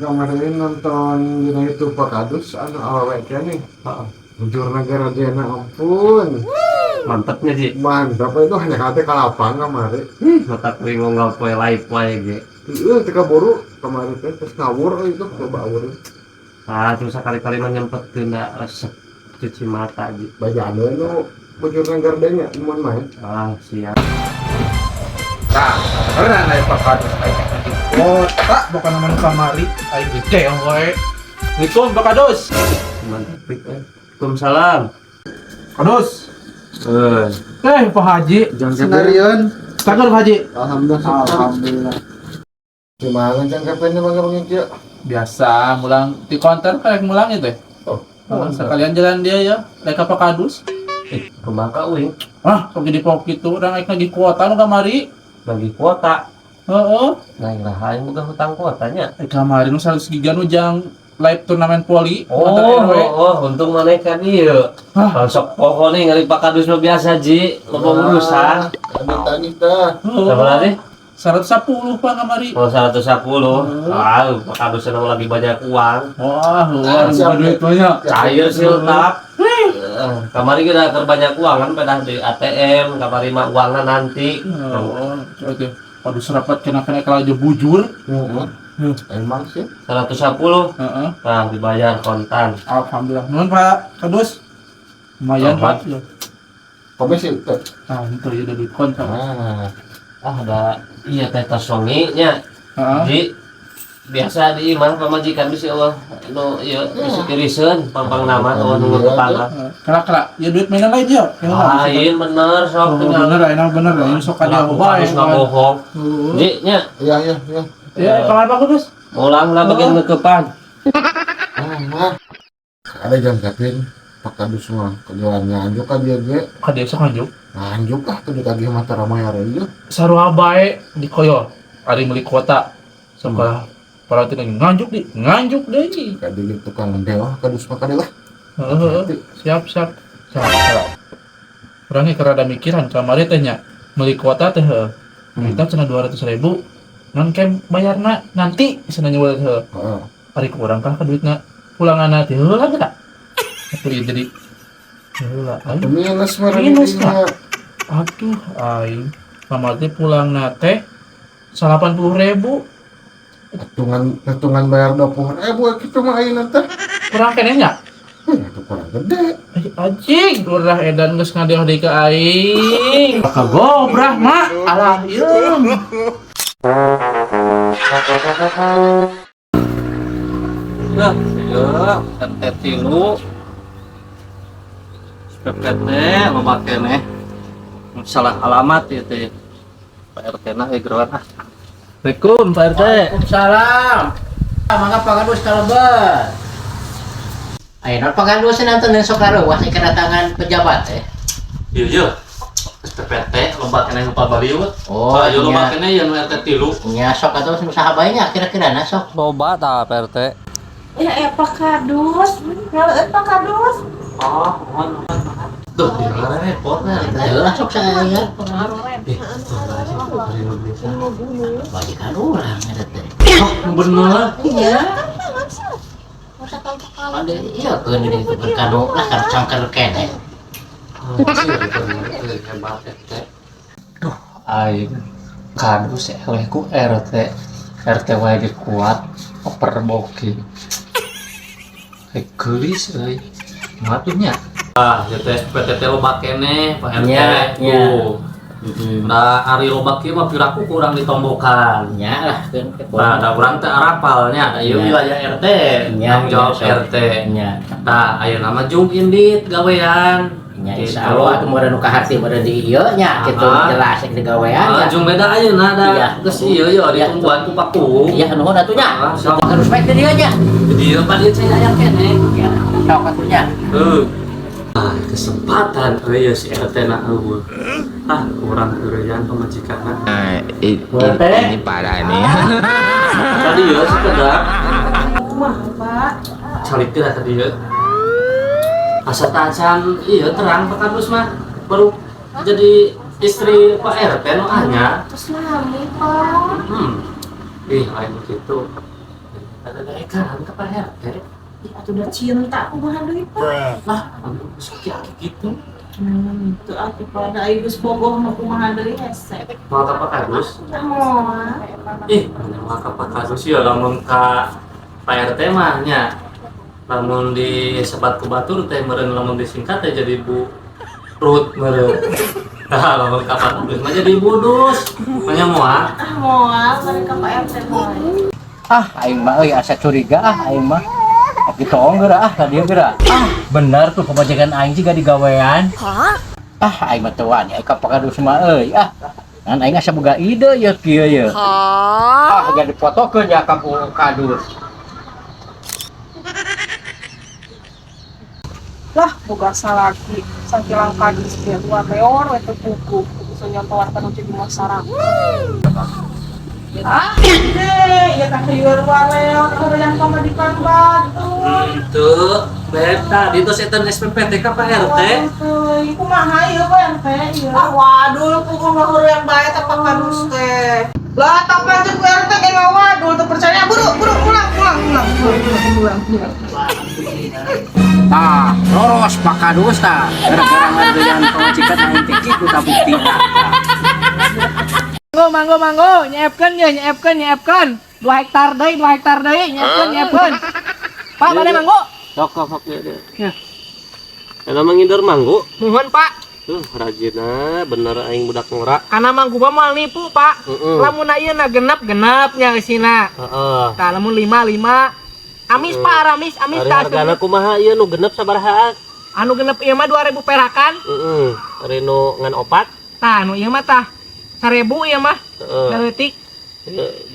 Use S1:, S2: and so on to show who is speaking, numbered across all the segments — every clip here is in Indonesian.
S1: kemarin nonton di YouTube Pak Kadus anu awet nih.
S2: Heeh.
S1: Bujur negara dia ampun.
S2: Mantapnya sih.
S1: Mantap itu hanya kate kalapang kemarin.
S2: Mata kuing nggal poe live wae ge.
S1: Teka buru kemarin teh terus ngawur itu coba awur.
S2: Ah, terus sekali-kali mah nyempetkeun da resep cuci mata gitu.
S1: Bajaan nu bujur negara dia mun main.
S2: Ah, siap.
S3: Nah, beneran ayo Pak Kadus ayo. Oh, tak bukan nama kamari, ayo gede we. Assalamualaikum Pak Kadus.
S2: Mantap pik. Waalaikumsalam.
S3: Kadus. Pak Haji.
S2: Jangan
S3: Senarion. Takar Pak Haji.
S1: Alhamdulillah.
S3: Alhamdulillah.
S1: Gimana jangkapannya bagaimana kieu?
S3: Biasa mulang di konter kayak mulang itu.
S1: Oh,
S3: Sekalian jalan dia ya, mereka Pak Kadus.
S2: Kemaka uing
S3: Ah, kok jadi pok gitu, orang naik lagi kuota nu kamari.
S2: bagi kuota.
S3: Heeh.
S2: Nah, iraha aing boga hutang kuotanya.
S3: Kamari nu 100 giga nu jang live turnamen voli antar
S2: Oh,
S3: RW.
S2: untung maneh kan ieu.
S3: Hah?
S2: Sok pokok nih ngari Pak Kadus mah biasa ji, loba urusan.
S1: Tanya
S2: Sabar teh.
S3: 110 Pak kamari.
S2: Oh, 110. Ah, Pak Kadus emang lagi banyak uang.
S3: Wah, luar
S1: siap,
S3: duit banyak.
S2: Cair siltap. Kamari kita banyak uang kan pada di ATM, kamari mah uangnya nanti.
S3: Oh, itu. Waduh serapat kena kalau aja bujur.
S1: Emang sih
S2: 110.
S3: Heeh.
S2: Nah, dibayar kontan.
S3: Alhamdulillah. Nuhun Pak Kadus. Lumayan Pak.
S1: komisi teh.
S3: Nah, itu ya udah duit kontak.
S2: Ada iya teh tas wanginya.
S3: Heeh.
S2: Di biasa di imah pamajikan bisa Allah nu ieu disukiriseun pang nama nu kepala.
S3: Kala ya duit mainan lain ya.
S2: Lain bener sok tinggal.
S3: Bener enak bener ini sok ada bae.
S2: Harus ngabohong. Di nya
S1: Iya.
S3: Ya, kamar Pak Kadus.
S2: ulang lah bagian ngekepan.
S1: Ada jangkapin Pak Kadus mah kejualannya anjuk ka dia ge.
S3: Ka sok anjuk.
S1: Anjuk ah tuh ditagih mata ramai ieu.
S3: Sarua bae di koyo. Ari meuli kuota. Sok para teh nganjuk deui.
S1: Ka dia tukang dewa Kadus mah kadeu lah.
S3: Heeh. Siap. Orangnya kerada mikiran kamari teh nya meuli kuota teh heuh. Kita cenah 200.000 non kem bayarna nanti cenah nyewa teh heuh.
S1: Heeh.
S3: Ari kurang kah ka duitna pulanganna teh heula geura. Atuh ieu jadi heula aing.
S1: Minus mah
S3: Minus, Pak. Aduh aing pamati pulangna teh 80.000
S1: hitungan bayar 20.000 kitu mah ayeuna teh.
S3: kurang keneh nya.
S1: Itu kurang gede.
S3: Anjing, urah edan geus ngadeah deui ka aing. Kagobrah mak, alah ieu.
S2: Nah, ya, RT tilu. PPT loba keneh. Salah alamat ieu teh. Pak RT na geroan ah. Assalamualaikum Pak RT.
S4: Waalaikumsalam. Mangga Pak Kadus kalebet. Ayeuna Pak Kadus nanten sok karuah kedatangan pejabat teh.
S2: Iya. PPT loba keneh nu pabaliut.
S4: Oh,
S2: Ayo loba
S4: nya.
S2: keneh ya nu RT tilu.
S4: Nya sok atuh usaha bae nya kira-kira na sok.
S2: Loba tah Pak RT.
S5: Ya, Pak Kadus. Ngaleut Pak Kadus.
S2: Oh, mohon. Tuh, dia repot nah.
S4: Ayo sok saya.
S2: Eh,
S4: Bagikan urang eta teh.
S2: bener.
S4: Iya.
S5: Masa tahu Pak Kadus.
S4: Ada iya keun di itu berkanu lah kan cangker kene.
S2: Hebat RT. Duh, aing Kadus eleh ku RT. RT wae ge kuat, oper boki. Gelis euy. Matunya. Ah, PTT loba keneh, Pak RT.
S4: Nya,
S2: Tuh. Nah, ari loba kieu mah piraku kurang ditombokan.
S4: Nya lah keun
S2: Nah, da urang teh arapalnya, da ieu
S4: Nya.
S2: wilayah RT,
S4: Nya,
S2: tanggung jawab
S4: nya, sok.
S2: RT.
S4: Nya.
S2: Nah, ayeuna mah zoom in dit gawean.
S4: Nya insyaallah atuh meureun nu kaharti meureun di ieu nya kitu jelas ek digawean nya.
S2: Zoom beda ayeuna da
S4: Iya.
S2: geus ieu yo ditungguan ku Paku.
S4: Iya nuhun atuh nya.
S2: Ah, sok.
S4: Harus baik ke dia nya.
S2: Jadi apa dia saya aya keneh.
S4: Ya, sok atuh nya.
S2: Ah, kesempatan euy si RT na eueuh. Ah, urang eureyan pamajikanna.
S6: Ini parah nih.
S2: Tadi ya sekedar
S5: Mah, Pak.
S2: calik teh tadi ya. Asa tacan iya terang Pak Kadus mah baru jadi istri Pak RT nu anyar.
S5: Terus nami, Pak.
S2: Ih, lain begitu. ada ikan ke Pak RT.
S5: Ya tuh udah cinta kumaha deui Pak.
S2: Lah, sakit gitu.
S5: Itu aku pada ayo geus bogoh mah kumaha deui hese.
S2: Mau ke Pak Kadus?
S5: Moal.
S2: Mau ke Pak Kadus ya lamun ka Pak RT mah nya. Lamun disebat ku batur teh meureun lamun disingkat teh jadi Bu Rut meureun. Nah, lamun ka Pak Kadus mah jadi Budus. Manya moal.
S5: Moal bari ka Pak RT moal.
S4: Aing mah euy asa curiga aing mah. Gitu geura tadi geura. Bener tuh kebajakan aing juga digawean. Aing mah teu wani ka Pakadus mah euy. Ngan aing asa boga ide ya kieu ya. Jadi fotokeun ya ka Pakadus.
S7: Lah boga salaki sakilang kadis dia dua meor itu buku bisa nyontohan uji di masyarakat. Ya tak liur waleon yang kamu di Batu.
S2: Itu beta di tos eta SPPT ka Pak RT.
S7: Iku mah ieu Pak RT ieu. Waduh kudu ngahur yang bae teh Pakadus teh. Lah tapi aja ku RT ge waduh teu percaya buru pulang.
S4: Loros Pakadus tah. Gara-gara ngerjain pemajikan aing teh kitu tah bukti.
S7: Manggo, nyiapkan 2 hektar deui nyiapkan. Pak, mana manggo?
S2: Sok dia. Kalau mangindor manggo,
S7: Mohon Pak,
S2: tuh rajina bener aing budak ngorak.
S7: karena manggo mah moal nipu Pak. Lamun ieu na genep nya eusina.
S2: Heeh.
S7: Tah lamun 5. Amis Pak, amis
S2: Ari
S7: tah.
S2: hargana kumaha ieu nu genep sabaraha?
S7: Anu genep ieu mah 2000 perakan.
S2: Heeh. Ari nu ngan opat?
S7: Tah anu ieu mah tah 1000 ieu mah.
S2: Heeh.
S7: Leutik.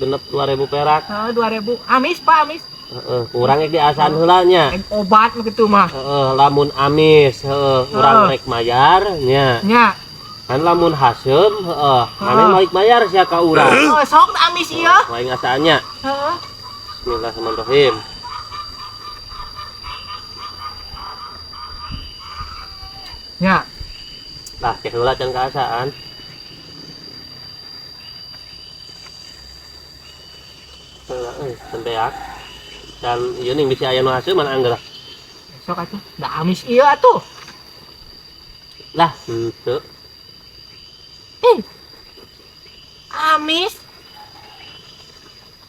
S2: Genep 2000 perak.
S7: Heeh 2000. Amis Pak, amis.
S2: Heeh. Kurang ge diasaan heula nya.
S7: Obat kitu mah.
S2: Heeh, lamun amis, urang rek mayar nya.
S7: Nya.
S2: Kan lamun haseum, maneh balik mayar sia ka urang.
S7: Oh, sok amis ieu.
S2: Waing asaannya.
S7: Heeh.
S2: Bismillahirrahmanirrahim.
S7: Nya.
S2: Lah, cek heula can kaasaan. Heula tembeak. Dan ieu ning bisi aya nu haseum mana anggeus.
S7: Sok atuh. Da amis ieu atuh.
S2: Lah, henteu.
S7: Amis.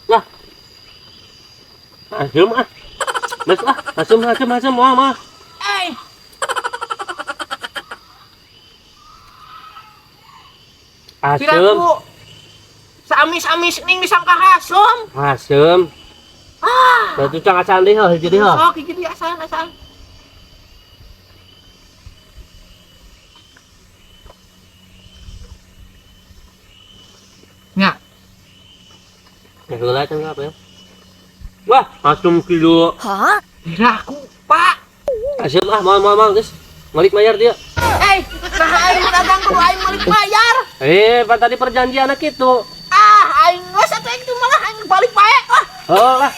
S2: Lah. Haseum ah. Mas ah, haseum moal. Haseum.
S7: Piraku saamis-amis ning disangka haseum.
S2: Haseum. Batu cang asaan deh, hiji deh.
S7: Sok hiji di asaan. Nya.
S2: Ya heula can apa ya? Wah, asum kilo.
S7: Piraku, Pak.
S2: Haseum ah, mal geus. Balik bayar dia.
S7: Nah aing dagang kudu aing balik bayar.
S2: Pan tadi perjanjian kitu.
S7: Aing geus atuh aing malah aing balik bae.
S2: Oh lah.